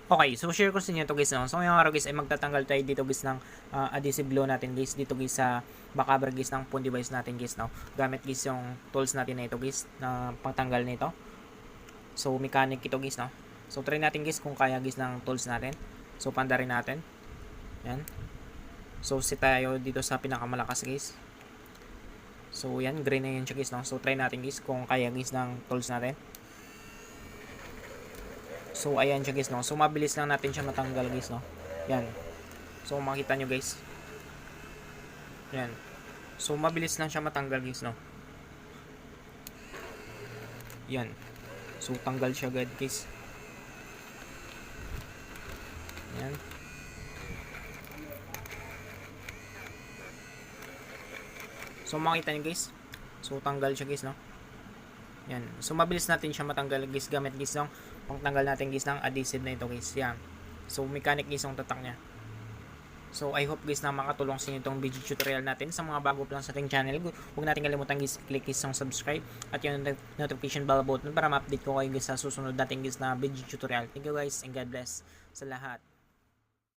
Okay, so share ko sa inyo to guys, no? So ngayong araw guys ay magtatanggal tayo dito guys ng adhesive glue natin guys dito guys sa backrubber guys ng phone device natin guys, no? Gamit guys yung tools natin na ito guys na pangtanggal nito. So mechanic ito guys, no? So try natin guys kung kaya guys ng tools natin. So pandarin natin. Yan. So set tayo dito sa pinakamalakas guys. So yan, green na yun siya guys, no? So try natin guys kung kaya guys ng tools natin. So ayan siya guys, no. So mabilis lang natin siya matanggal guys, no. Yan. So makita nyo guys. Yan. So mabilis lang siya matanggal guys, no. Yan. So tanggal siya agad guys. Yan. So makita nyo guys. So tanggal siya guys, no. Yan. So mabilis natin siya matanggal guys gamit guys ng pangtanggal natin guys ng adhesive na ito guys. Yan. So mechanic guys yung tatak niya. So I hope guys na makatulong sa inyo itong video tutorial natin. Sa mga bago pa lang sa ating channel, huwag natin kalimutan guys click guys yung subscribe at yung notification bell button para ma-update ko kayo guys sa susunod natin guys na video tutorial. Thank you guys and God bless sa lahat.